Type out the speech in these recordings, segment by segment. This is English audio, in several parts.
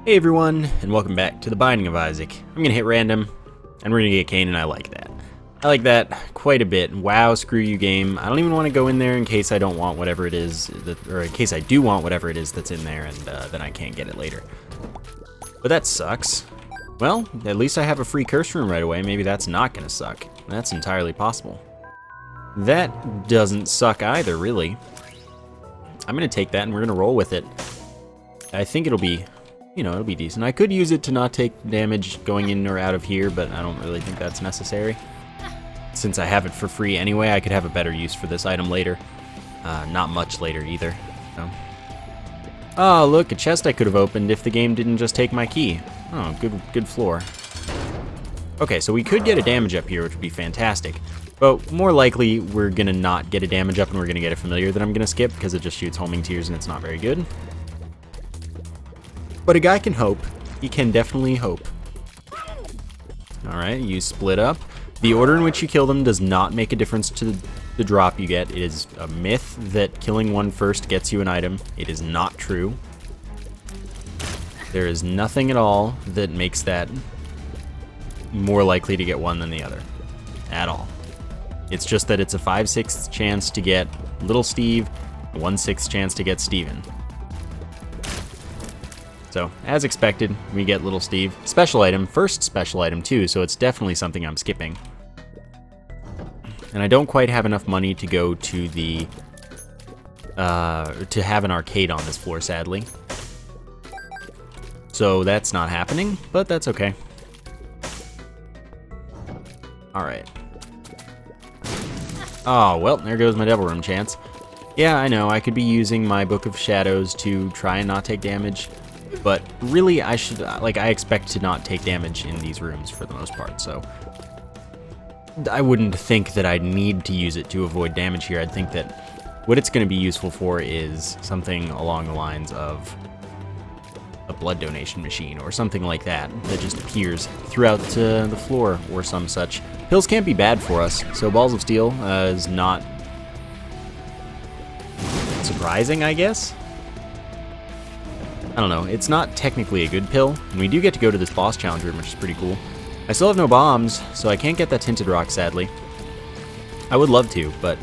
Hey everyone, and welcome back to The Binding of Isaac. I'm gonna hit random, and we're gonna get Cain, and I like that. I like that quite a bit. Wow, screw you game. I don't even want to go in there in case I don't want whatever it is, or in case I do want whatever it is that's in there, and then I can't get it later. But that sucks. Well, at least I have a free curse room right away. Maybe that's not gonna suck. That's entirely possible. That doesn't suck either, really. I'm gonna take that, and we're gonna roll with it. I think it'll be... it'll be decent. I could use it to not take damage going in or out of here, but I don't really think that's necessary. Since I have it for free anyway, I could have a better use for this item later. Not much later either. So. Oh, look, a chest I could have opened if the game didn't just take my key. Oh, good floor. Okay, so we could get a damage up here, which would be fantastic. But more likely, we're gonna not get a damage up and we're gonna get a familiar that I'm gonna skip because it just shoots homing tears and it's not very good. But a guy can hope. He can definitely hope. Alright, you split up. The order in which you kill them does not make a difference to the drop you get. It is a myth that killing one first gets you an item. It is not true. There is nothing at all that makes that more likely to get one than the other. At all. It's just that it's a 5/6 chance to get Little Steve, a 1/6 chance to get Steven. So, as expected, we get Little Steve. Special item, first special item too, so it's definitely something I'm skipping. And I don't quite have enough money to go to the... to have an arcade on this floor, sadly. So that's not happening, but that's okay. Alright. Oh, well, there goes my Devil Room chance. Yeah, I know, I could be using my Book of Shadows to try and not take damage. But really, I should, I expect to not take damage in these rooms for the most part, so I wouldn't think that I'd need to use it to avoid damage here. I'd think that what it's going to be useful for is something along the lines of a blood donation machine or something like that that just appears throughout the floor or some such. Pills can't be bad for us, so Balls of Steel is not surprising, I guess. I don't know, it's not technically a good pill, and we do get to go to this boss challenge room, which is pretty cool. I still have no bombs, so I can't get that Tinted Rock, sadly. I would love to, but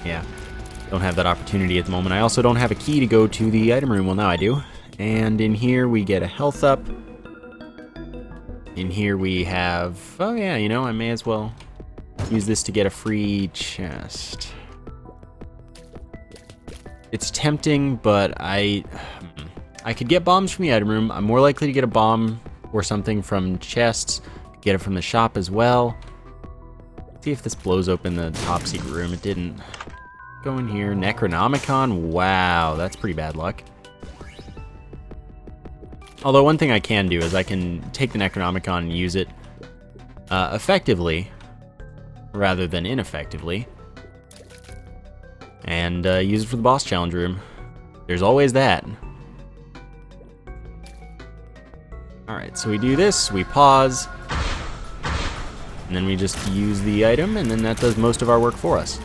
yeah, don't have that opportunity at the moment. I also don't have a key to go to the item room. Well, now I do. And in here we get a health up. In here we have, oh yeah, I may as well use this to get a free chest. It's tempting, but I could get bombs from the item room. I'm more likely to get a bomb or something from chests. Get it from the shop as well. Let's see if this blows open the top secret room. It didn't. Go in here. Necronomicon. Wow, that's pretty bad luck. Although one thing I can do is I can take the Necronomicon and use it effectively rather than ineffectively. And use it for the boss challenge room. There's always that. Alright, so we do this, we pause, and then we just use the item, and then that does most of our work for us.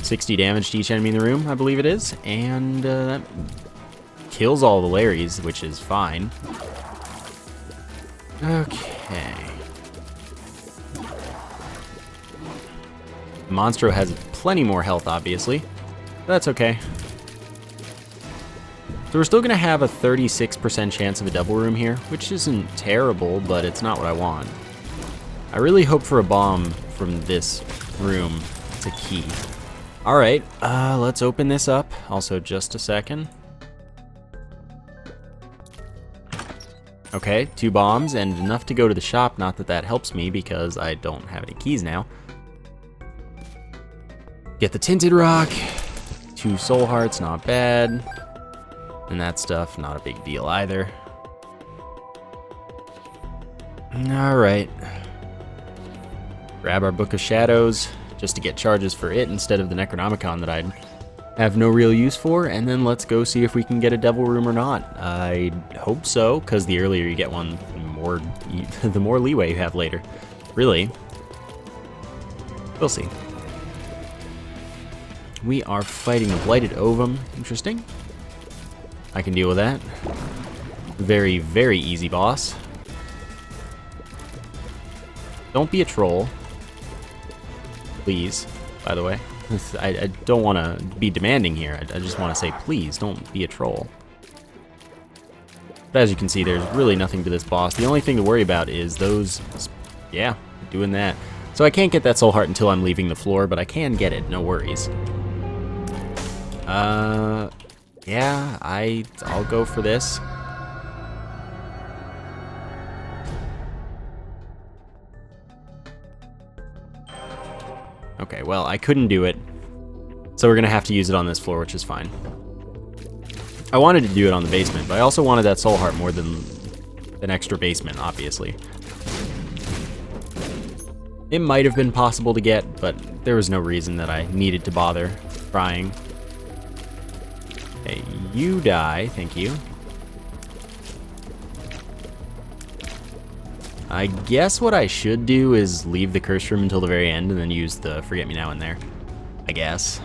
60 damage to each enemy in the room, I believe it is, and that kills all the Larrys, which is fine. Okay. Monstro has plenty more health, obviously. But that's okay. So we're still going to have a 36% chance of a double room here, which isn't terrible, but it's not what I want. I really hope for a bomb from this room. It's a key. Alright, let's open this up. Also, just a second. Okay, 2 bombs and enough to go to the shop. Not that that helps me because I don't have any keys now. Get the Tinted Rock. 2 soul hearts, not bad. And that stuff, not a big deal either. Alright. Grab our Book of Shadows, just to get charges for it instead of the Necronomicon that I'd have no real use for, and then let's go see if we can get a Devil Room or not. I hope so, because the earlier you get one, the more leeway you have later. Really. We'll see. We are fighting a Blighted Ovum. Interesting. I can deal with that. Very, very easy boss. Don't be a troll. Please, by the way. I don't want to be demanding here. I just want to say, please, don't be a troll. But as you can see, there's really nothing to this boss. The only thing to worry about is those... Yeah, doing that. So I can't get that soul heart until I'm leaving the floor, but I can get it, no worries. Yeah, I'll go for this. Okay, well, I couldn't do it, so we're gonna have to use it on this floor, which is fine. I wanted to do it on the basement, but I also wanted that soul heart more than an extra basement, obviously. It might have been possible to get, but there was no reason that I needed to bother trying. Okay, you die, thank you. I guess what I should do is leave the curse room until the very end and then use the forget-me-now in there. I guess.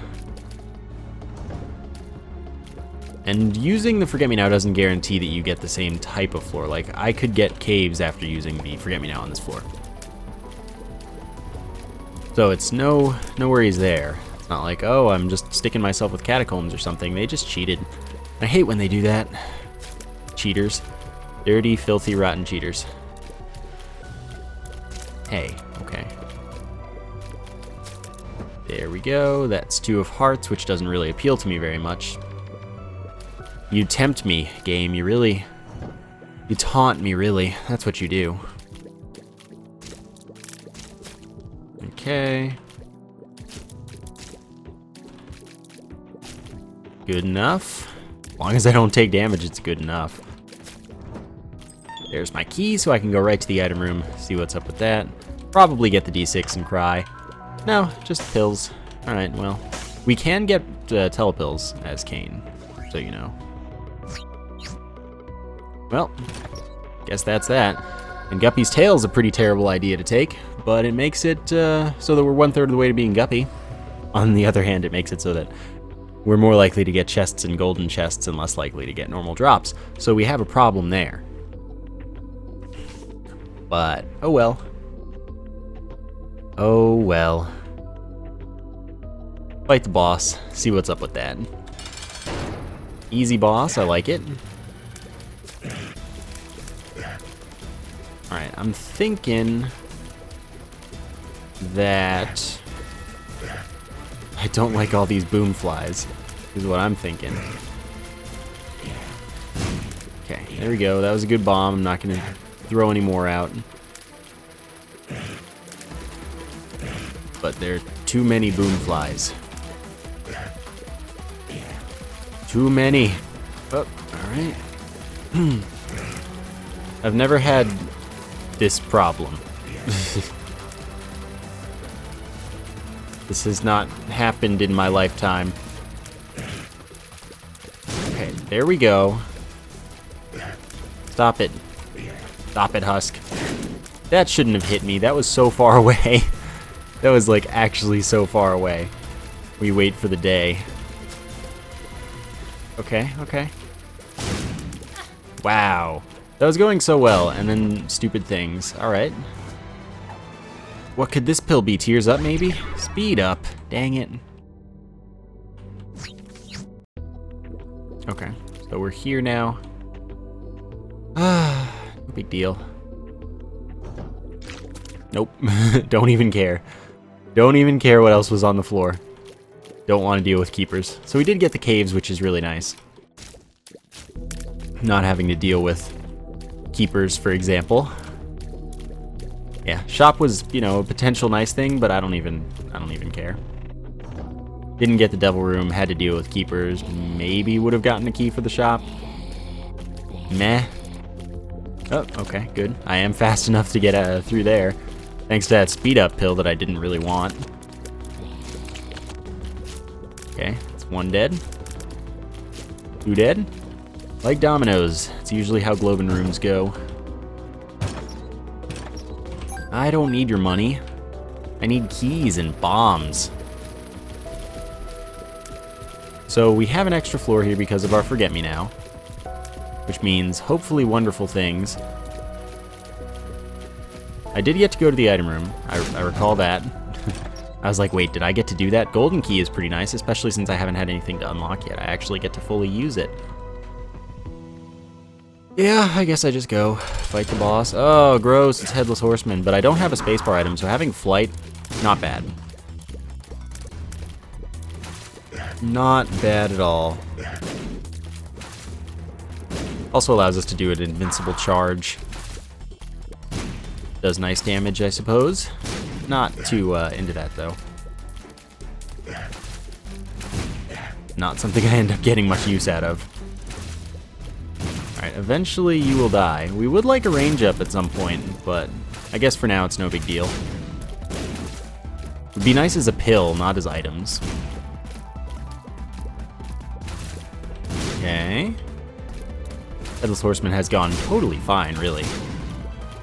And using the forget-me-now doesn't guarantee that you get the same type of floor. Like, I could get caves after using the forget-me-now on this floor. So it's no worries there. It's not like, oh, I'm just sticking myself with catacombs or something. They just cheated. I hate when they do that. Cheaters. Dirty, filthy, rotten cheaters. Hey, okay. There we go. That's 2 of hearts, which doesn't really appeal to me very much. You tempt me, game. You taunt me, really. That's what you do. Okay. Good enough. As long as I don't take damage, it's good enough. There's my key, so I can go right to the item room, see what's up with that. Probably get the D6 and cry. No, just pills. Alright, well. We can get telepills as Cain, so you know. Well, guess that's that. And Guppy's tail's a pretty terrible idea to take, but it makes it so that we're 1/3 of the way to being Guppy. On the other hand, it makes it so that we're more likely to get chests and golden chests and less likely to get normal drops. So we have a problem there. But, oh well. Oh well. Fight the boss, see what's up with that. Easy boss, I like it. Alright, I'm thinking that I don't like all these boom flies, is what I'm thinking. Okay, there we go. That was a good bomb. I'm not gonna throw any more out. But there are too many boom flies. Too many. Oh, alright. I've never had this problem. This has not happened in my lifetime. Okay, there we go. Stop it. Stop it, Husk. That shouldn't have hit me. That was so far away. That was like actually so far away. We wait for the day. Okay, okay. Wow. That was going so well, and then stupid things. Alright. What could this pill be? Tears up, maybe? Speed up. Dang it. Okay, so we're here now. No big deal. Nope. Don't even care. Don't even care what else was on the floor. Don't want to deal with keepers. So we did get the caves, which is really nice. Not having to deal with keepers, for example. Yeah, shop was, you know, a potential nice thing, but I don't even care. Didn't get the devil room, had to deal with keepers. Maybe would have gotten a key for the shop. Meh. Oh, okay, good. I am fast enough to get through there. Thanks to that speed up pill that I didn't really want. Okay, it's 1 dead. 2 dead. Like dominoes, it's usually how Globin rooms go. I don't need your money. I need keys and bombs. So we have an extra floor here because of our forget-me-now. which means hopefully wonderful things. I did get to go to the item room. I recall that. I was like, wait, did I get to do that? Golden key is pretty nice, especially since I haven't had anything to unlock yet. I actually get to fully use it. Yeah, I guess I just go fight the boss. Oh, gross, it's Headless Horseman, but I don't have a spacebar item, so having flight, not bad. Not bad at all. Also allows us to do an invincible charge. Does nice damage, I suppose. Not too into that, though. Not something I end up getting much use out of. Alright, eventually you will die. We would like a range up at some point, but I guess for now it's no big deal. Would be nice as a pill, not as items. Okay. Headless Horseman has gone totally fine, really.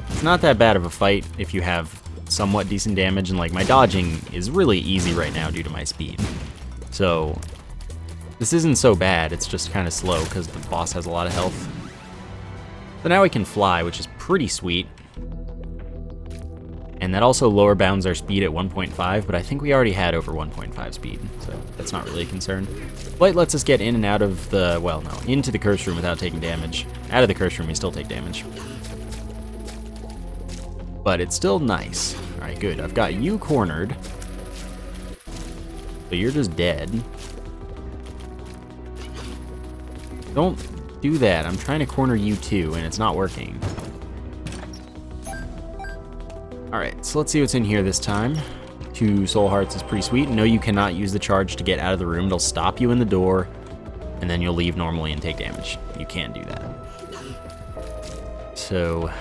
It's not that bad of a fight if you have somewhat decent damage, and like my dodging is really easy right now due to my speed. So this isn't so bad, it's just kind of slow because the boss has a lot of health. So now we can fly, which is pretty sweet. And that also lower bounds our speed at 1.5, but I think we already had over 1.5 speed, so that's not really a concern. Flight lets us get in and out of the, well, no, into the curse room without taking damage. Out of the curse room, we still take damage. But it's still nice. Alright, good. I've got you cornered. So you're just dead. Don't do that. I'm trying to corner you too, and it's not working. Alright, so let's see what's in here this time. 2 soul hearts is pretty sweet. No, you cannot use the charge to get out of the room. It'll stop you in the door, and then you'll leave normally and take damage. You can't do that. So,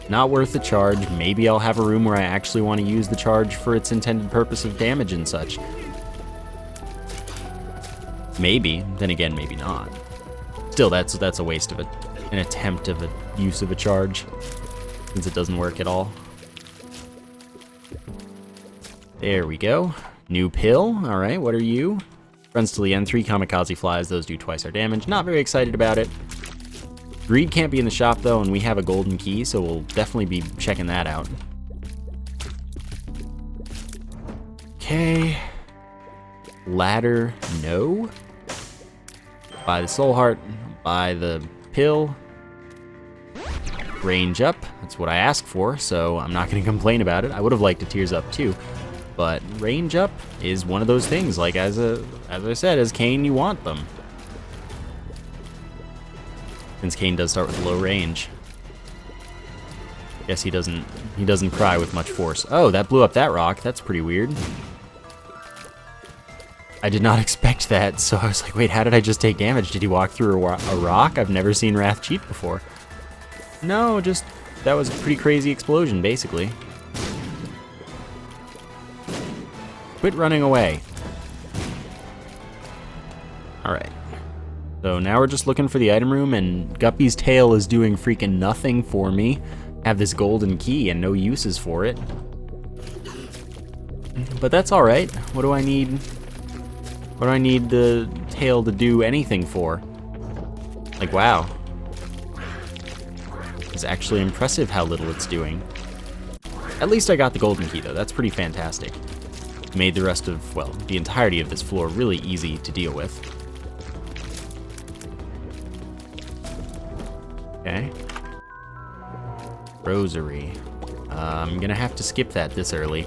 not worth the charge. Maybe I'll have a room where I actually want to use the charge for its intended purpose of damage and such. Maybe. Then again, maybe not. Still, that's a waste of an attempt of a use of a charge, since it doesn't work at all. There we go. New pill. Alright, what are you? Runs to the end. 3 kamikaze flies. Those do twice our damage. Not very excited about it. Greed can't be in the shop, though, and we have a golden key, so we'll definitely be checking that out. Okay. Ladder, no. Buy the soul heart. Buy the pill. Range up. That's what I asked for, so I'm not going to complain about it. I would have liked a tears up, too. But range up is one of those things. Like, as I said, as Cain, you want them. Since Cain does start with low range. Guess he doesn't cry with much force. Oh, that blew up that rock. That's pretty weird. I did not expect that, so I was like, wait, how did I just take damage? Did he walk through a rock? I've never seen Wrath cheat before. No, just, that was a pretty crazy explosion, basically. Quit running away. Alright. So now we're just looking for the item room, and Guppy's tail is doing freaking nothing for me. Have this golden key and no uses for it. But that's alright. What do I need? What do I need the tail to do anything for? Like, wow. It's actually impressive how little it's doing. At least I got the golden key, though. That's pretty fantastic. Made the rest of, well, the entirety of this floor really easy to deal with. Okay. Rosary. I'm gonna have to skip that this early.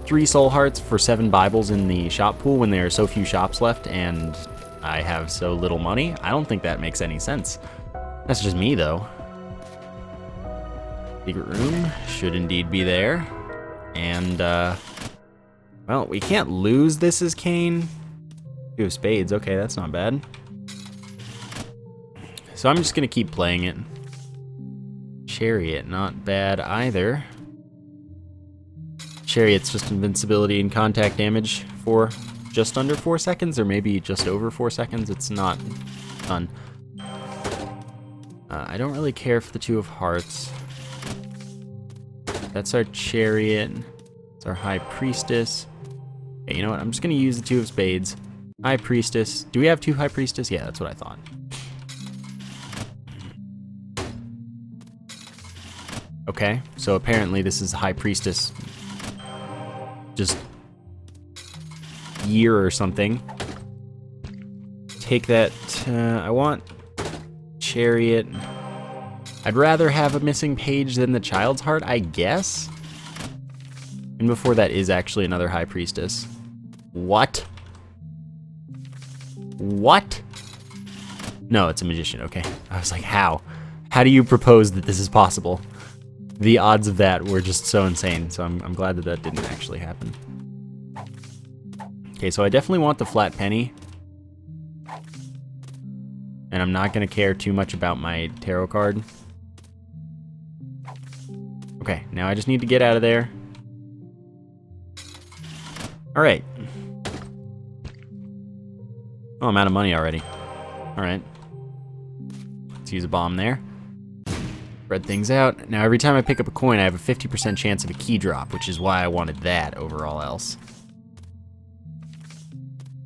3 soul hearts for 7 Bibles in the shop pool when there are so few shops left and I have so little money? I don't think that makes any sense. That's just me, though. Secret room should indeed be there. And, well, we can't lose this as Cain. 2 of spades, okay, that's not bad. So I'm just gonna keep playing it. Chariot, not bad either. Chariot's just invincibility and contact damage for just under 4 seconds, or maybe just over 4 seconds. It's not fun. I don't really care for the 2 of hearts. That's our chariot. It's our high priestess. Okay, you know what? I'm just gonna use the 2 of spades. High priestess. Do we have 2 high priestess? Yeah, that's what I thought. Okay, so apparently this is High Priestess just year or something. Take that, I want Chariot. I'd rather have a missing page than the Child's Heart, I guess? And before that is actually another High Priestess. What? What? No, it's a Magician, okay. I was like, how? How do you propose that this is possible? The odds of that were just so insane, so I'm glad that that didn't actually happen. Okay, so I definitely want the flat penny. And I'm not going to care too much about my tarot card. Okay, now I just need to get out of there. Alright. Oh, I'm out of money already. Alright. Let's use a bomb there. Spread things out. Now every time I pick up a coin, I have a 50% chance of a key drop, which is why I wanted that over all else.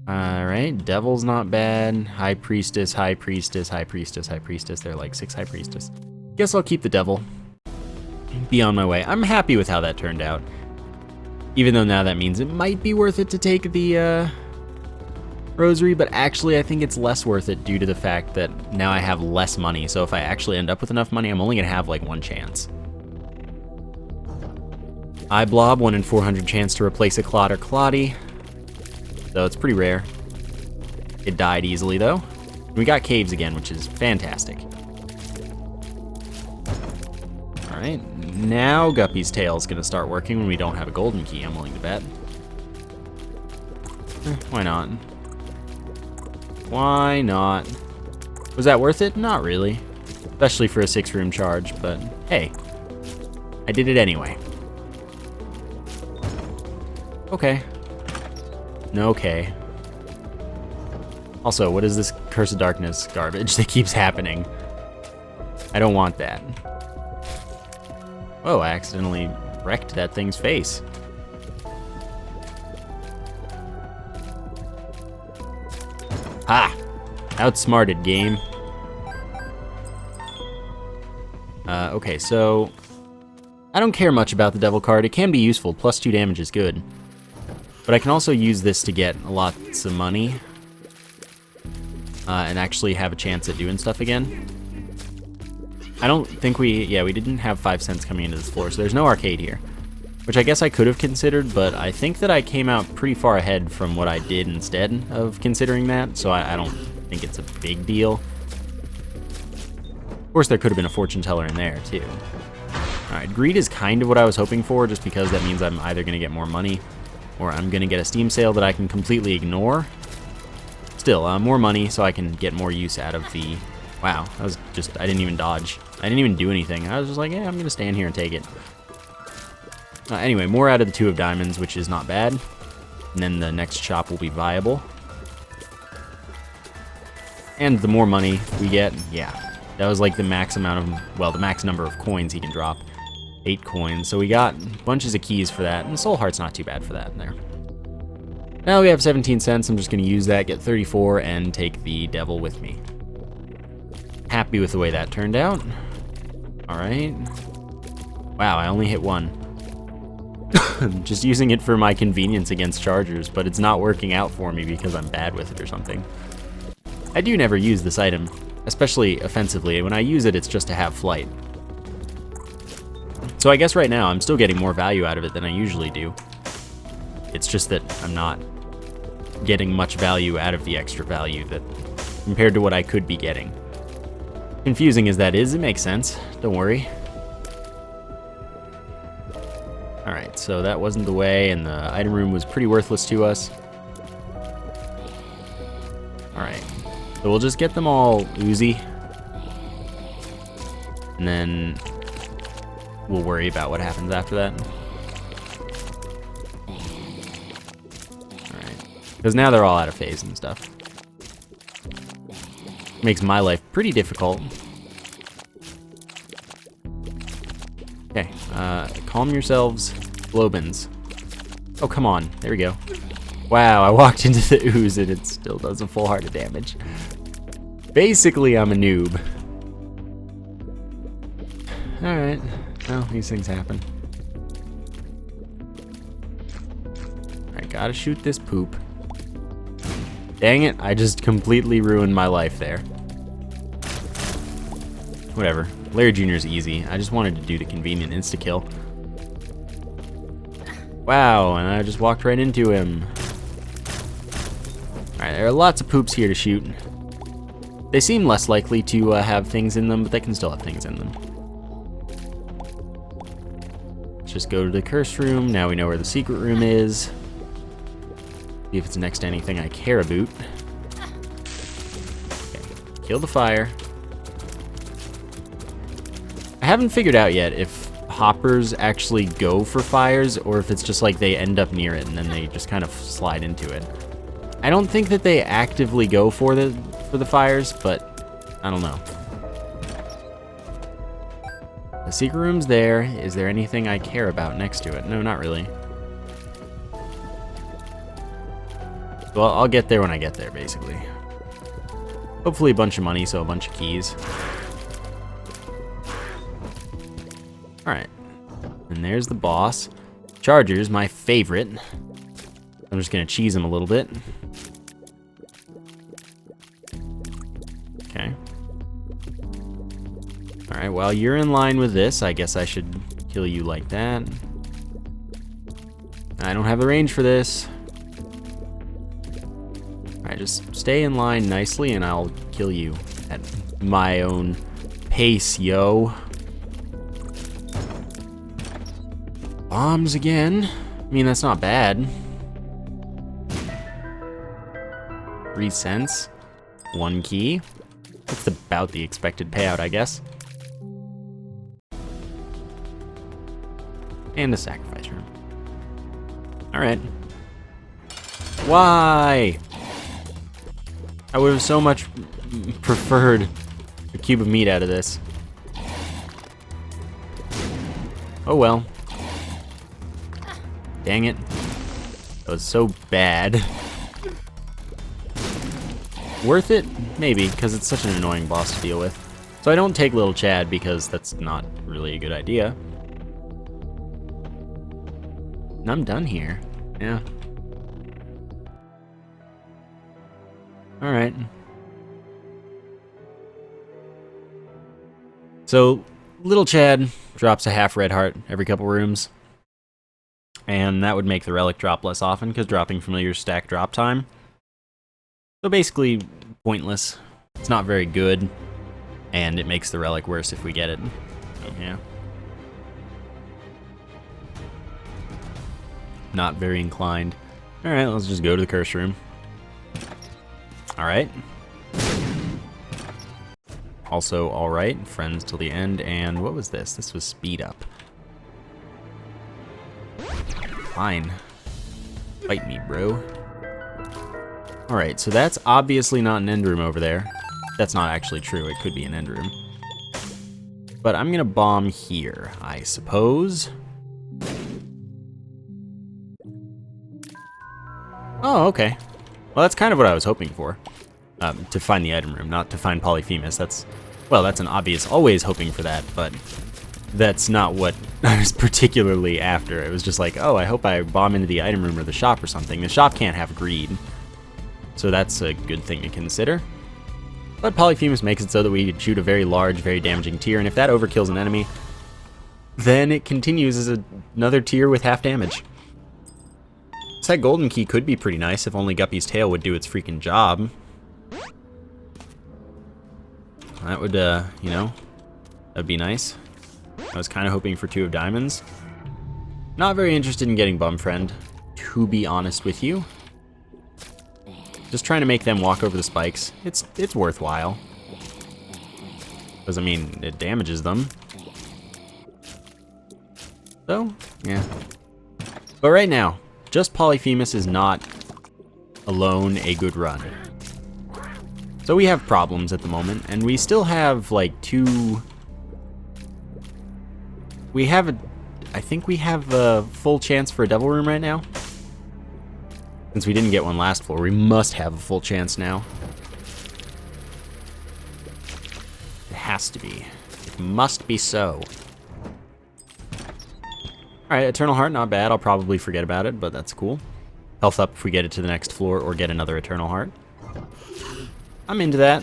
Alright, Devil's not bad. High Priestess, High Priestess, High Priestess, High Priestess. There are like 6 High Priestess. Guess I'll keep the Devil. Be on my way. I'm happy with how that turned out. Even though now that means it might be worth it to take the Rosary, but actually I think it's less worth it due to the fact that now I have less money. So if I actually end up with enough money, I'm only going to have like 1 chance. Eye Blob, 1 in 400 chance to replace a Clod or Cloddy. So it's pretty rare. It died easily though. We got caves again, which is fantastic. Alright, now Guppy's tail is going to start working when we don't have a golden key, I'm willing to bet. Why not? Why not? Was that worth it? Not really. Especially for a 6-room charge, but hey. I did it anyway. Okay. Okay. Also, what is this Curse of Darkness garbage that keeps happening? I don't want that. Whoa, I accidentally wrecked that thing's face. Ha! Outsmarted, game. Okay, so I don't care much about the Devil card. It can be useful. +2 damage is good. But I can also use this to get lots of money. And actually have a chance at doing stuff again. I don't think we didn't have 5 cents coming into this floor, so there's no arcade here. Which I guess I could have considered, but I think that I came out pretty far ahead from what I did instead of considering that, so I don't think it's a big deal. Of course, there could have been a fortune teller in there, too. Alright, greed is kind of what I was hoping for, just because that means I'm either going to get more money, or I'm going to get a Steam sale that I can completely ignore. Still, more money, so I can get more use out of the... Wow, that was just... I didn't even dodge. I didn't even do anything. I was just like, yeah, I'm going to stand here and take it. Anyway, more out of the 2 of diamonds, which is not bad. And then the next shop will be viable. And the more money we get, yeah. That was like the max amount of, well, the max number of coins he can drop. 8 coins. So we got bunches of keys for that. And Soul Heart's not too bad for that in there. Now we have 17 cents. I'm just going to use that, get 34, and take the Devil with me. Happy with the way that turned out. Alright. Wow, I only hit 1. Just using it for my convenience against chargers, but it's not working out for me because I'm bad with it or something. I do never use this item, especially offensively. When I use it, it's just to have flight. So I guess right now I'm still getting more value out of it than I usually do. It's just that I'm not getting much value out of the extra value that compared to what I could be getting. Confusing as that is, it makes sense. Don't worry. Alright, so that wasn't the way, and the item room was pretty worthless to us. Alright, so we'll just get them all oozy. And then we'll worry about what happens after that. Alright, because now they're all out of phase and stuff. Makes my life pretty difficult. Okay, calm yourselves, Globins. Oh, come on. There we go. Wow, I walked into the ooze and it still does a full heart of damage. Basically, I'm a noob. Alright. Well, these things happen. I gotta shoot this poop. Dang it, I just completely ruined my life there. Whatever. Larry Jr. is easy. I just wanted to do the convenient insta-kill. Wow, and I just walked right into him. Alright, there are lots of poops here to shoot. They seem less likely to have things in them, but they can still have things in them. Let's just go to the curse room. Now we know where the secret room is. See if it's next to anything I care about. Okay. Kill the fire. I haven't figured out yet if hoppers actually go for fires or if it's just like they end up near it and then they just kind of slide into it. I don't think that they actively go for the fires, but I don't know. The secret room's there. Is there anything I care about next to it? No, not really. Well, I'll get there when I get there, basically. Hopefully a bunch of money, so a bunch of keys. Alright. And there's the boss. Charger's my favorite. I'm just gonna cheese him a little bit. Okay. Alright, while you're in line with this, I guess I should kill you like that. I don't have the range for this. Alright, just stay in line nicely and I'll kill you at my own pace, yo. Bombs again. I mean, that's not bad. 3 cents. 1 key. That's about the expected payout, I guess. And a sacrifice room. Alright. Why? I would have so much preferred a cube of meat out of this. Oh well. Dang it. That was so bad. Worth it? Maybe, because it's such an annoying boss to deal with. So I don't take Little Chad because that's not really a good idea. And I'm done here. Yeah. Alright. So, Little Chad drops a half red heart every couple rooms. And that would make the relic drop less often, because dropping familiars stack drop time. So basically, pointless. It's not very good, and it makes the relic worse if we get it. So, yeah. Not very inclined. Alright, let's just go to the curse room. Alright. Also, alright. Friends till the end, and what was this? This was speed up. Fine. Fight me, bro. Alright, so that's obviously not an end room over there. That's not actually true. It could be an end room. But I'm gonna bomb here, I suppose. Oh, okay. Well, that's kind of what I was hoping for. To find the item room, not to find Polyphemus. That's an obvious, always hoping for that, but that's not what I was particularly after. It was just like, oh, I hope I bomb into the item room or the shop or something. The shop can't have greed, so that's a good thing to consider. But Polyphemus makes it so that we shoot a very large, very damaging tier, and if that overkills an enemy, then it continues as another tier with half damage. So that golden key could be pretty nice if only Guppy's tail would do its freaking job. That would, you know, that'd be nice. I was kind of hoping for 2 of diamonds. Not very interested in getting Bum Friend, to be honest with you. Just trying to make them walk over the spikes. It's worthwhile. Because, I mean, it damages them. So, yeah. But right now, just Polyphemus is not alone a good run. So we have problems at the moment, and we still have, like, 2... We have I think we have a full chance for a devil room right now. Since we didn't get one last floor, we must have a full chance now. It has to be. It must be so. Alright, Eternal Heart, not bad. I'll probably forget about it, but that's cool. Health up if we get it to the next floor or get another Eternal Heart. I'm into that.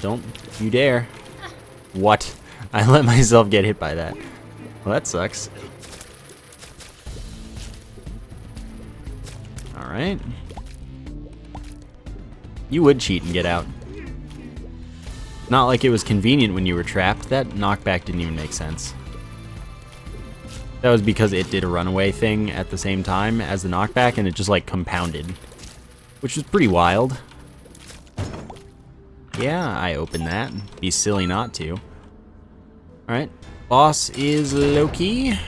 Don't you dare. What? I let myself get hit by that. Well, that sucks. Alright. You would cheat and get out. Not like it was convenient when you were trapped. That knockback didn't even make sense. That was because it did a runaway thing at the same time as the knockback, and it just like compounded, which was pretty wild. Yeah, I opened that. Be silly not to. Alright. Boss is Loki.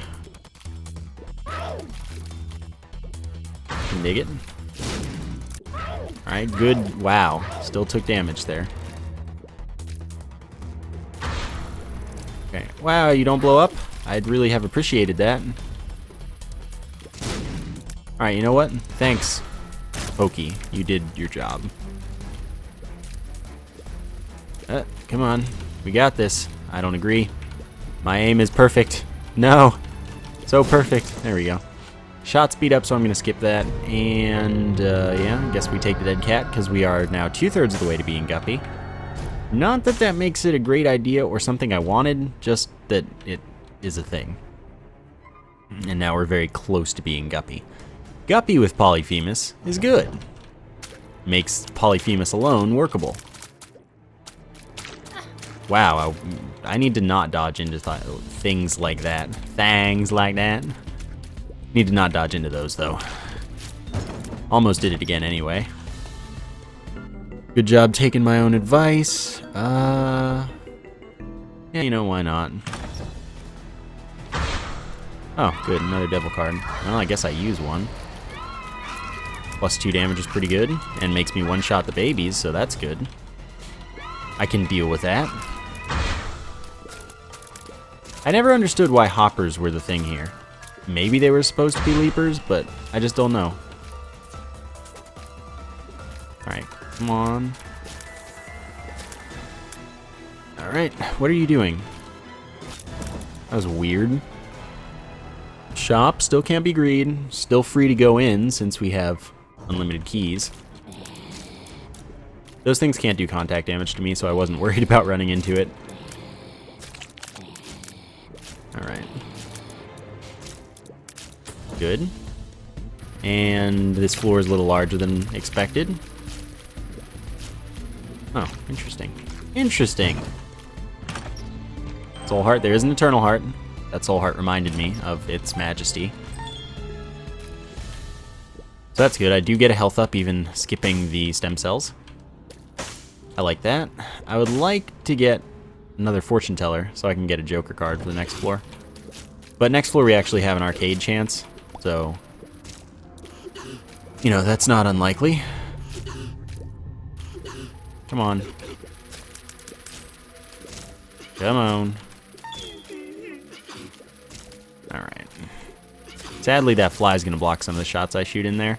Can dig it. Alright, good. Wow. Still took damage there. Okay. Wow, you don't blow up? I'd really have appreciated that. Alright, you know what? Thanks, Pokey. You did your job. Come on. We got this. I don't agree. My aim is perfect. No. So perfect. There we go. Shot speed up, so I'm going to skip that. And, yeah, I guess we take the dead cat, because we are now 2/3 of the way to being Guppy. Not that that makes it a great idea or something I wanted, just that it is a thing. And now we're very close to being Guppy. Guppy with Polyphemus is good. Makes Polyphemus alone workable. Wow, I need to not dodge into things like that. Things like that. Need to not dodge into those, though. Almost did it again anyway. Good job taking my own advice. Yeah, you know, why not? Oh, good, another devil card. Well, I guess I use one. +2 damage is pretty good, and makes me one-shot the babies, so that's good. I can deal with that. I never understood why hoppers were the thing here. Maybe they were supposed to be leapers, but I just don't know. Alright, come on. Alright, what are you doing? That was weird. Shop, still can't be greed. Still free to go in since we have unlimited keys. Those things can't do contact damage to me, so I wasn't worried about running into it. Alright. Good. And this floor is a little larger than expected. Oh, interesting. Interesting. Soul Heart, there is an Eternal Heart. That Soul Heart reminded me of its majesty. So that's good. I do get a health up even skipping the stem cells. I like that. I would like to get another fortune teller so I can get a Joker card for the next floor. But next floor we actually have an arcade chance, so you know, that's not unlikely. Come on. Come on. Alright. Sadly that fly's gonna block some of the shots I shoot in there.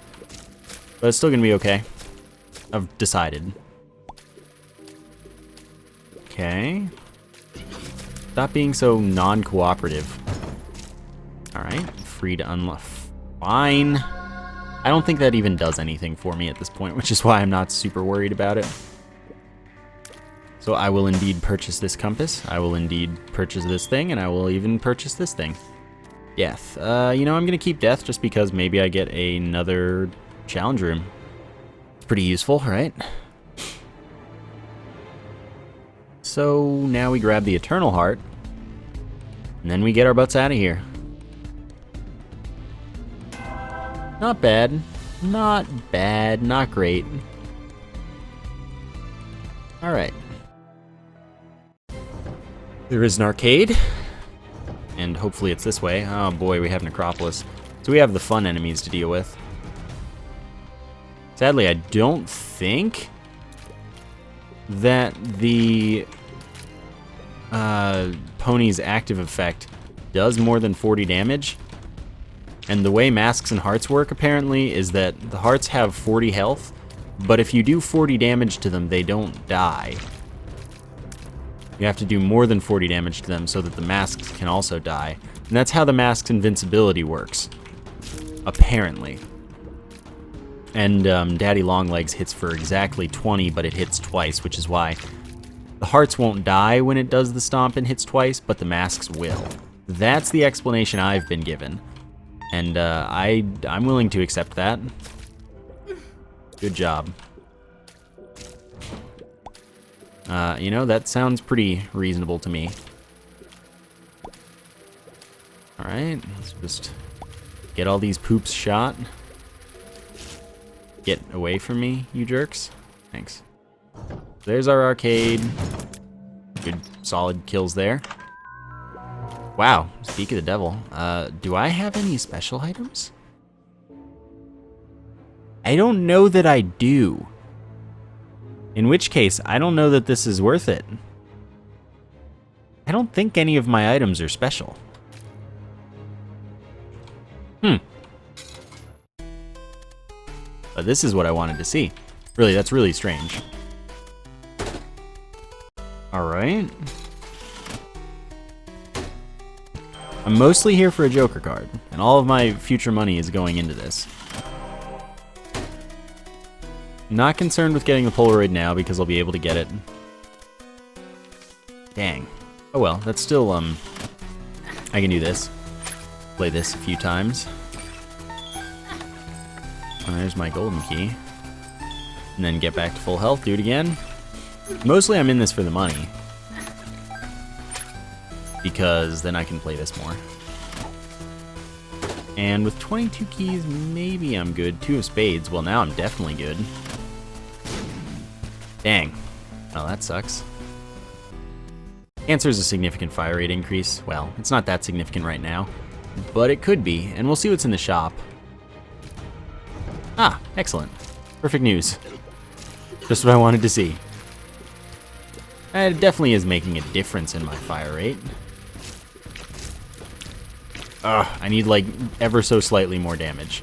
But it's still gonna be okay. I've decided. Okay. Stop being so non-cooperative. Alright, free to unlock. Fine. I don't think that even does anything for me at this point, which is why I'm not super worried about it. So I will indeed purchase this compass, I will indeed purchase this thing, and I will even purchase this thing. Death. You know, I'm gonna keep Death just because maybe I get another challenge room. It's pretty useful, right? So now we grab the Eternal Heart, and then we get our butts out of here. Not bad. Not bad. Not great. Alright. There is an arcade, and hopefully it's this way. Oh boy, we have Necropolis. So we have the fun enemies to deal with. Sadly, I don't think that the pony's active effect does more than 40 damage. And the way masks and hearts work, apparently, is that the hearts have 40 health, but if you do 40 damage to them, they don't die. You have to do more than 40 damage to them so that the masks can also die. And that's how the mask's invincibility works. Apparently. And Daddy Longlegs hits for exactly 20, but it hits twice, which is why the hearts won't die when it does the stomp and hits twice, but the masks will. That's the explanation I've been given. And I'm willing to accept that. Good job. You know, that sounds pretty reasonable to me. Alright, let's just get all these poops shot. Get away from me, you jerks. Thanks. There's our arcade. Good, solid kills there. Wow, speak of the devil. Do I have any special items? I don't know that I do. In which case, I don't know that this is worth it. I don't think any of my items are special. But this is what I wanted to see. Really, that's really strange. Alright. I'm mostly here for a Joker card, and all of my future money is going into this. Not concerned with getting the Polaroid now because I'll be able to get it. Dang. Oh well, that's still, I can do this. Play this a few times. And there's my golden key. And then get back to full health, do it again. Mostly I'm in this for the money. Because then I can play this more. And with 22 keys, maybe I'm good. 2 of spades, well now I'm definitely good. Dang. Well, that sucks. Answer's a significant fire rate increase. Well, it's not that significant right now, but it could be, and we'll see what's in the shop. Ah, excellent. Perfect news. Just what I wanted to see. It definitely is making a difference in my fire rate. Ugh, I need like ever so slightly more damage.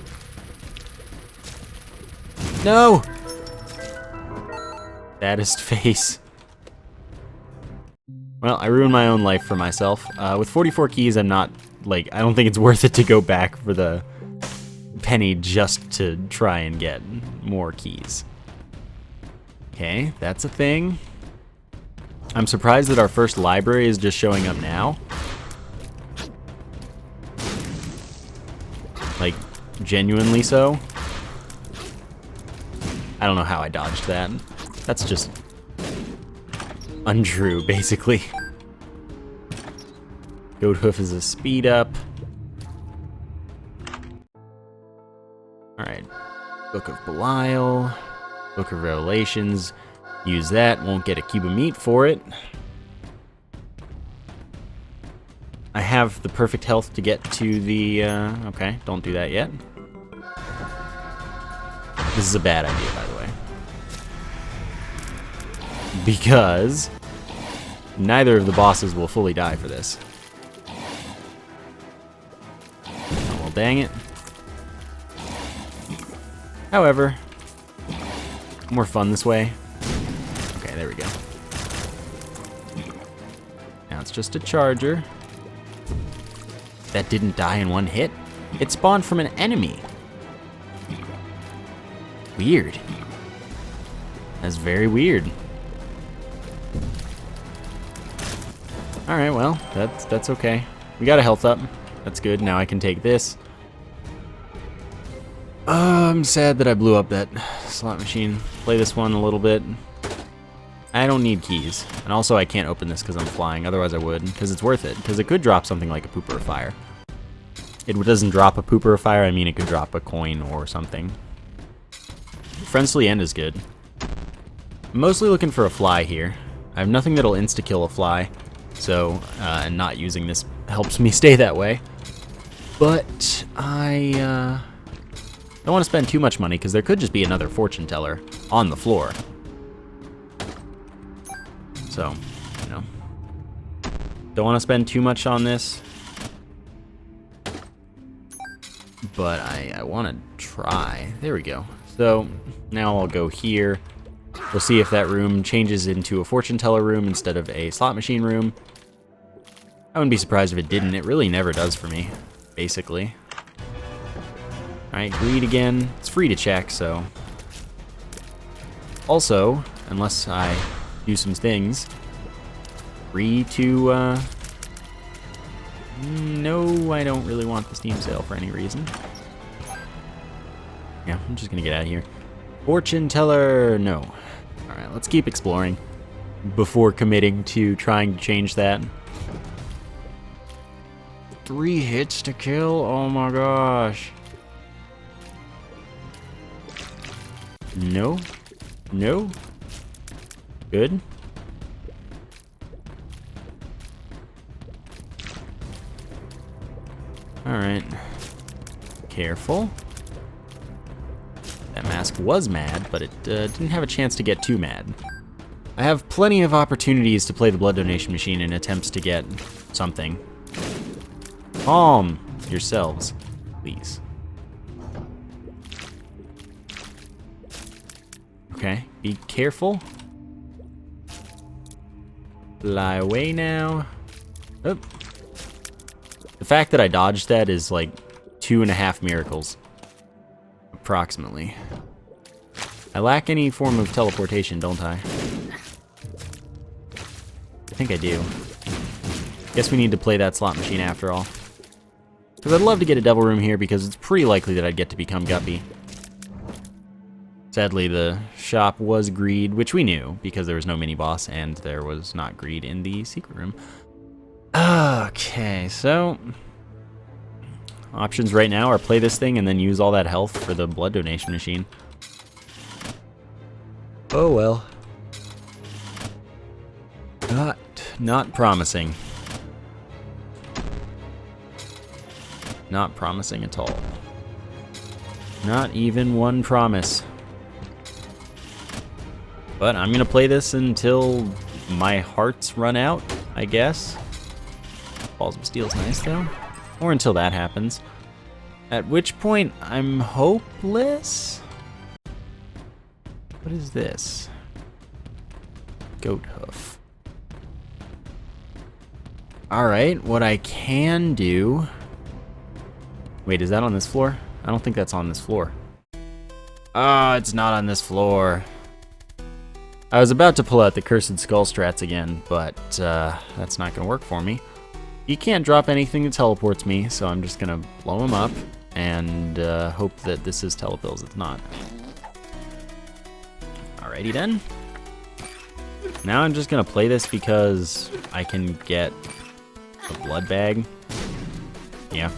No! Saddest face. Well, I ruined my own life for myself. With 44 keys, I'm not, like, I don't think it's worth it to go back for the penny just to try and get more keys. Okay, that's a thing. I'm surprised that our first library is just showing up now. Like, genuinely so. I don't know how I dodged that. That's just untrue, basically. Goat Hoof is a speed up. Alright. Book of Belial. Book of Revelations. Use that. Won't get a cube of meat for it. I have the perfect health to get to the... okay, don't do that yet. This is a bad idea, by the way. Because neither of the bosses will fully die for this. Oh, well, dang it. However, more fun this way. Okay, there we go. Now it's just a charger. That didn't die in one hit. It spawned from an enemy. Weird. That's very weird. Alright, well, that's okay. We got a health up. That's good. Now I can take this. I'm sad that I blew up that slot machine. Play this one a little bit. I don't need keys. And also I can't open this because I'm flying. Otherwise I would, because it's worth it. Because it could drop something like a pooper of fire. It doesn't drop a pooper of fire. I mean, it could drop a coin or something. Friends to the End is good. I'm mostly looking for a fly here. I have nothing that'll insta-kill a fly. So, and not using this helps me stay that way. But I don't want to spend too much money because there could just be another fortune teller on the floor. So, you know, don't want to spend too much on this. But I want to try. There we go. So now I'll go here. We'll see if that room changes into a fortune teller room instead of a slot machine room. I wouldn't be surprised if it didn't. It really never does for me, basically. Alright, greed again. It's free to check, so... Also, unless I do some things, free to, no, I don't really want the Steam sale for any reason. Yeah, I'm just gonna get out of here. Fortune teller, no. Alright, let's keep exploring before committing to trying to change that. 3 hits to kill? Oh my gosh. No. No. Good. Alright. Careful. That mask was mad, but it didn't have a chance to get too mad. I have plenty of opportunities to play the blood donation machine in attempts to get something. Calm yourselves, please. Okay, be careful. Fly away now. Oh. The fact that I dodged that is like 2.5 miracles. Approximately. I lack any form of teleportation, don't I? I think I do. Guess we need to play that slot machine after all. Because I'd love to get a devil room here because it's pretty likely that I'd get to become Guppy. Sadly, the shop was greed, which we knew because there was no mini-boss and there was not greed in the secret room. Okay, so... options right now are play this thing and then use all that health for the blood donation machine. Oh well. Not promising. Not promising at all. Not even one promise. But I'm gonna play this until my hearts run out, I guess. Balls of Steel's nice though. Or until that happens. At which point I'm hopeless. What is this? Goat hoof. Alright, what I can do... Wait, is that on this floor? I don't think that's on this floor. Ah, it's not on this floor. I was about to pull out the Cursed Skull strats again, but that's not gonna work for me. You can't drop anything that teleports me, so I'm just gonna blow him up and hope that this is telepills. It's not. Alrighty then. Now I'm just gonna play this because I can get a blood bag. Yeah.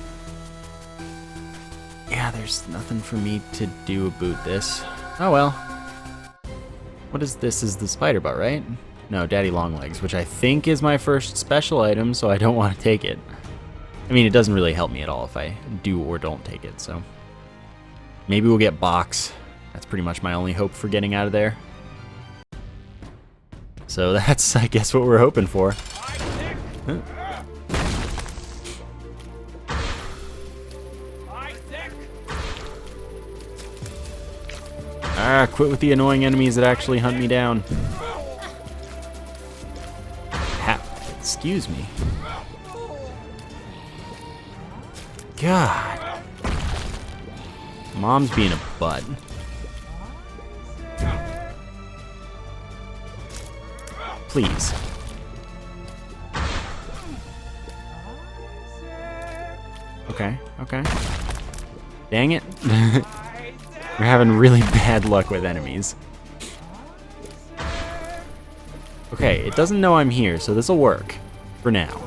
Yeah, there's nothing for me to do about this. Oh well. What is this? Is the spider butt, right? No, Daddy Longlegs, which I think is my first special item, so I don't want to take it. I mean, it doesn't really help me at all if I do or don't take it, so... maybe we'll get Box. That's pretty much my only hope for getting out of there. So that's, I guess, what we're hoping for. Huh. Ah, quit with the annoying enemies that actually hunt me down. Excuse me. God. Mom's being a butt. Please. Okay, okay. Dang it. We're having really bad luck with enemies. Okay, it doesn't know I'm here, so this'll work. For now.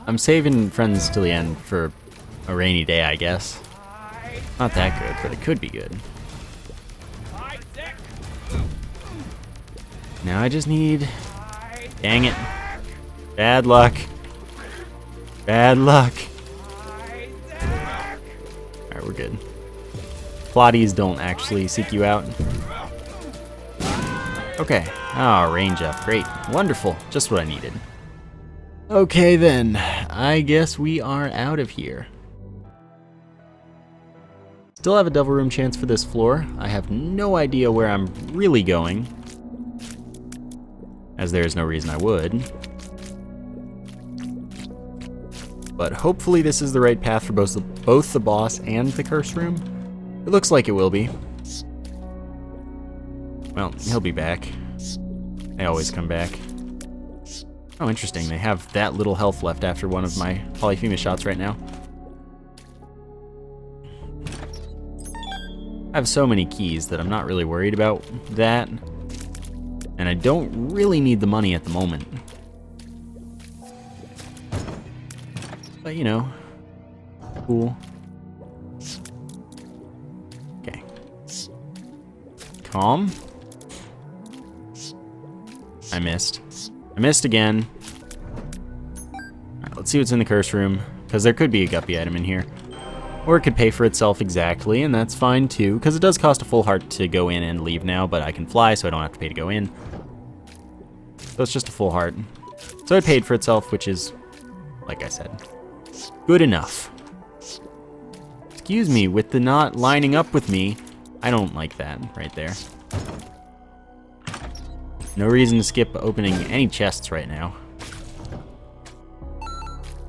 I'm saving friends till the end for a rainy day, I guess. Not that good, but it could be good. Now I just need... dang it. Bad luck. Bad luck. Alright, we're good. Plotties don't actually seek you out. Okay. Ah, range up. Great. Wonderful. Just what I needed. Okay then. I guess we are out of here. still have a Devil Room chance for this floor. I have no idea where I'm really going, as there is no reason I would. But hopefully this is the right path for both the boss and the curse room. It looks like it will be. Well, he'll be back. They always come back. Oh, interesting. They have that little health left after one of my Polyphemus shots right now. I have so many keys that I'm not really worried about that. And I don't really need the money at the moment. But, you know, cool. Okay. Calm. I missed. I missed again. Alright, let's see what's in the curse room, because there could be a guppy item in here. Or it could pay for itself exactly, and that's fine too, because it does cost a full heart to go in and leave now, but I can fly, so I don't have to pay to go in. So it's just a full heart. So it paid for itself, which is, like I said, good enough. Excuse me, with the not lining up with me, I don't like that right there. No reason to skip opening any chests right now.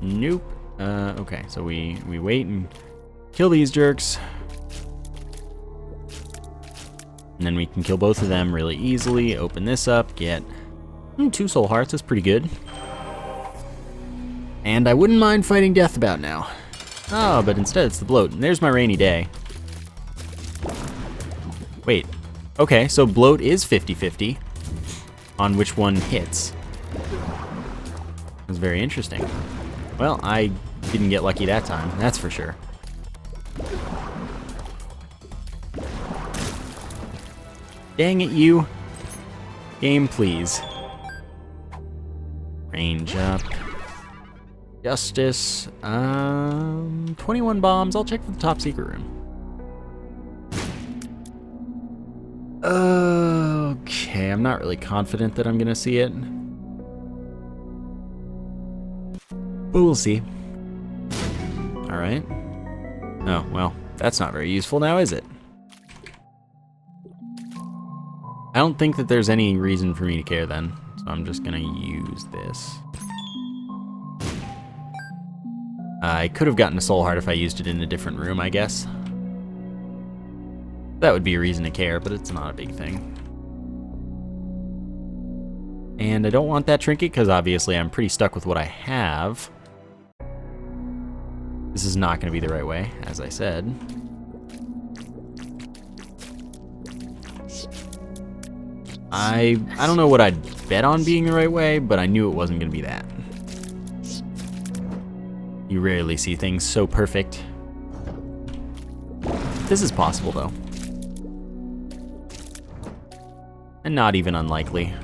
Nope. Okay, so we wait and kill these jerks. And then we can kill both of them really easily. Open this up, get 2 soul hearts, that's pretty good. And I wouldn't mind fighting death about now. Oh, but instead it's the bloat. And there's my rainy day. Wait. Okay, so bloat is 50-50 on which one hits. That's very interesting. Well, I didn't get lucky that time, that's for sure. Dang it, you. Game, please. Range up. Justice. 21 bombs. I'll check for the top secret room. Okay, I'm not really confident that I'm gonna see it. But we'll see. Alright. Oh, well, that's not very useful now, is it? I don't think that there's any reason for me to care then, so I'm just gonna use this. I could have gotten a soul heart if I used it in a different room, I guess. That would be a reason to care, but it's not a big thing. And I don't want that trinket because obviously I'm pretty stuck with what I have. This is not going to be the right way, as I said. I don't know what I'd bet on being the right way, but I knew it wasn't going to be that. You rarely see things so perfect. This is possible, though. And not even unlikely.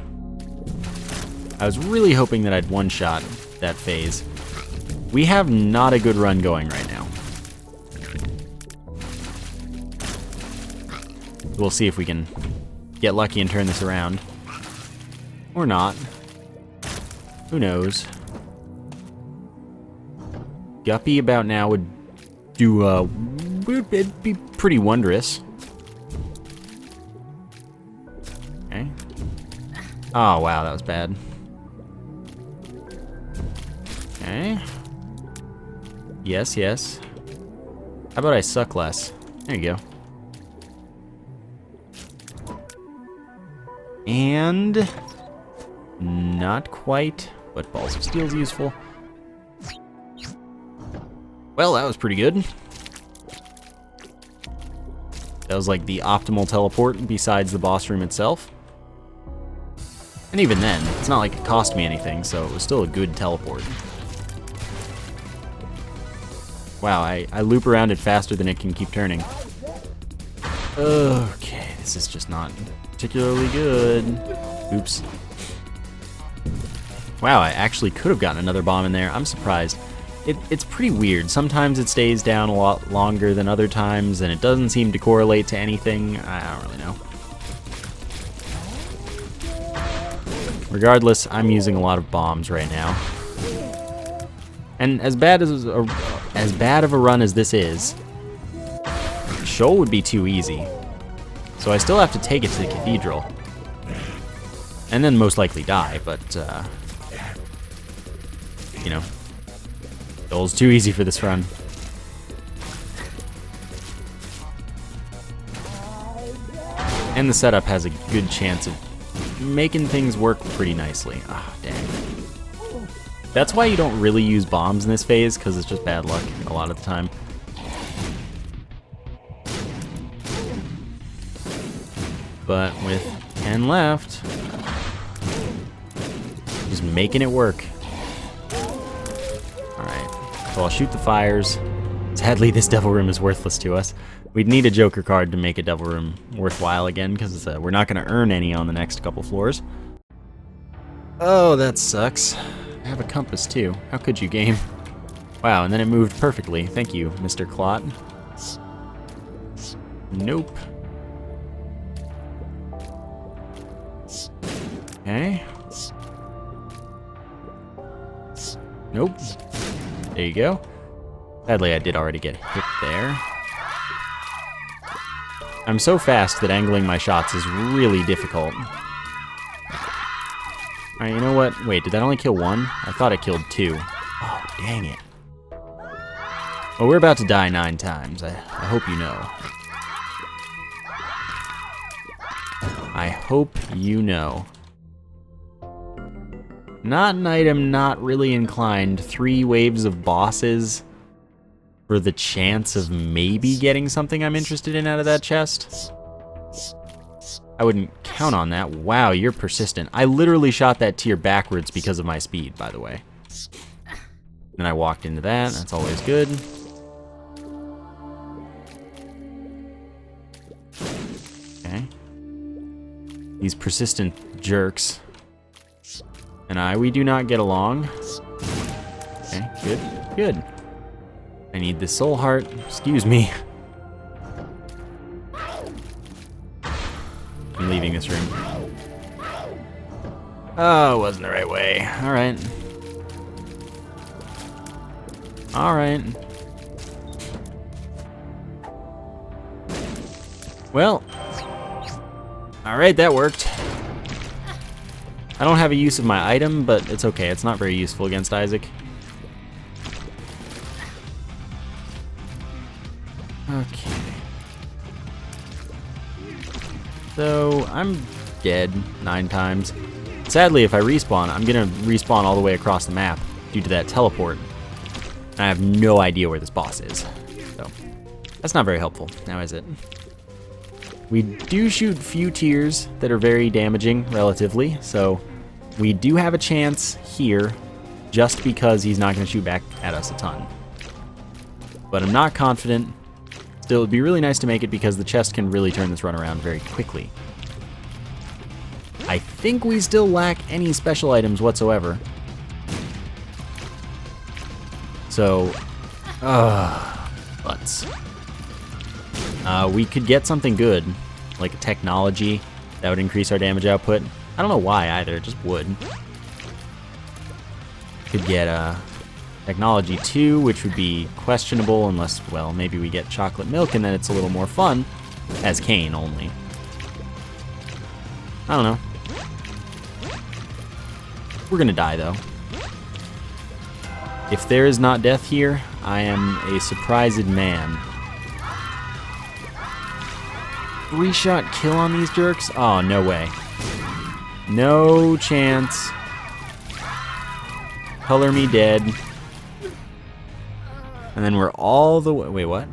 I was really hoping that I'd one-shot that phase. We have not a good run going right now. We'll see if we can get lucky and turn this around. Or not. Who knows? Guppy about now would do, it'd be pretty wondrous. Okay. Oh, wow, that was bad. Okay. Yes, yes. How about I suck less? There you go. And not quite, but Balls of Steel's useful. Well, that was pretty good. That was like the optimal teleport besides the boss room itself. And even then, it's not like it cost me anything, so it was still a good teleport. Wow, I loop around it faster than it can keep turning. Okay, this is just not particularly good. Oops. Wow, I actually could have gotten another bomb in there. I'm surprised. It's pretty weird. Sometimes it stays down a lot longer than other times, and it doesn't seem to correlate to anything. I don't really know. Regardless, I'm using a lot of bombs right now. And as bad of a run as this is, Shoal would be too easy. So I still have to take it to the cathedral. And then most likely die, but, you know. Shoal's too easy for this run. And the setup has a good chance of making things work pretty nicely. Ah, dang. That's why you don't really use bombs in this phase, because it's just bad luck a lot of the time. But with 10 left, just making it work. Alright, so I'll shoot the fires. Sadly, this Devil Room is worthless to us. We'd need a Joker card to make a Devil Room worthwhile again, because we're not going to earn any on the next couple floors. Oh, that sucks. I have a compass, too. How could you, game? Wow, and then it moved perfectly. Thank you, Mr. Clot. Nope. Okay. Nope. There you go. Sadly, I did already get hit there. I'm so fast that angling my shots is really difficult. Alright, you know what? Wait, did that only kill one? I thought it killed two. Oh, dang it. Well, we're about to die 9 times. I hope you know. I hope you know. Not an item, not really inclined. 3 waves of bosses for the chance of maybe getting something I'm interested in out of that chest. I wouldn't count on that. Wow, you're persistent. I literally shot that tier backwards because of my speed, by the way. Then I walked into that. That's always good. Okay. These persistent jerks and we do not get along. Okay, good, good. I need this soul heart. Excuse me. I'm leaving this room. Oh, it wasn't the right way. Alright. Alright. Well. Alright, that worked. I don't have a use of my item, but it's okay. It's not very useful against Isaac. Okay. So, I'm dead 9 times. Sadly, if I respawn, I'm gonna respawn all the way across the map due to that teleport. And I have no idea where this boss is. So, that's not very helpful, now is it? We do shoot few tiers that are very damaging, relatively, so we do have a chance here, just because he's not gonna shoot back at us a ton. But I'm not confident. Still, it'd be really nice to make it because the chest can really turn this run around very quickly. I think we still lack any special items whatsoever. So, butts. We could get something good, like a technology that would increase our damage output. I don't know why either, it just would. Could get Technology 2, which would be questionable unless, well, maybe we get chocolate milk and then it's a little more fun, as Cain only. I don't know. We're gonna die, though. If there is not death here, I am a surprised man. 3-shot kill on these jerks? Oh, no way. No chance. Color me dead. And then we're all the way... Wait, what?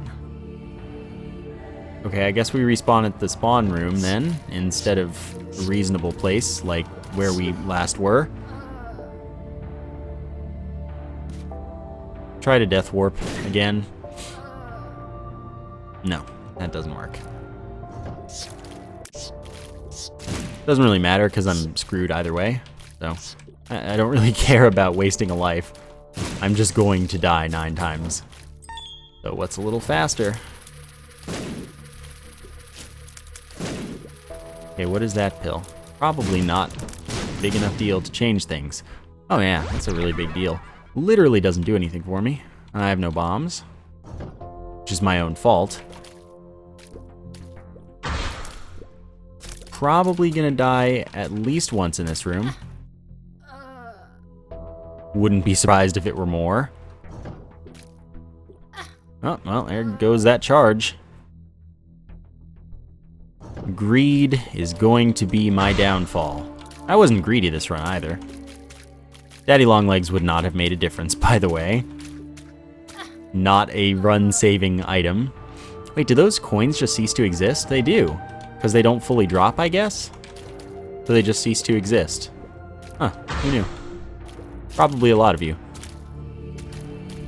Okay, I guess we respawn at the spawn room then, instead of a reasonable place, like where we last were. Try to death warp again. No, that doesn't work. Doesn't really matter because I'm screwed either way, so I don't really care about wasting a life. I'm just going to die 9 times. So what's a little faster? Okay, what is that pill? Probably not a big enough deal to change things. Oh yeah, that's a really big deal. Literally doesn't do anything for me. I have no bombs, which is my own fault. probably gonna die at least once in this room. Wouldn't be surprised if it were more. Oh, well, there goes that charge. Greed is going to be my downfall. I wasn't greedy this run either. Daddy Longlegs would not have made a difference, by the way. Not a run-saving item. Wait, do those coins just cease to exist? They do. Because they don't fully drop, I guess? So they just cease to exist. Huh, who knew? Probably a lot of you.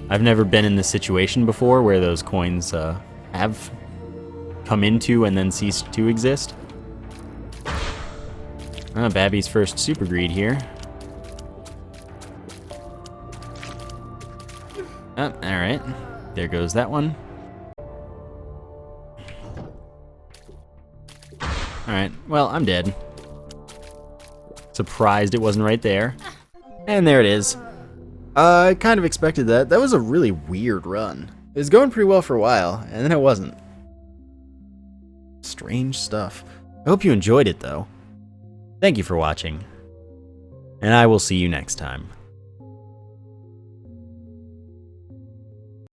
I've never been in this situation before where those coins have come into and then ceased to exist. Babby's first super greed here. Oh, alright. There goes that one. Alright, well, I'm dead. Surprised it wasn't right there. And there it is. I kind of expected that. That was a really weird run. It was going pretty well for a while, and then it wasn't. Strange stuff. I hope you enjoyed it, though. Thank you for watching, and I will see you next time.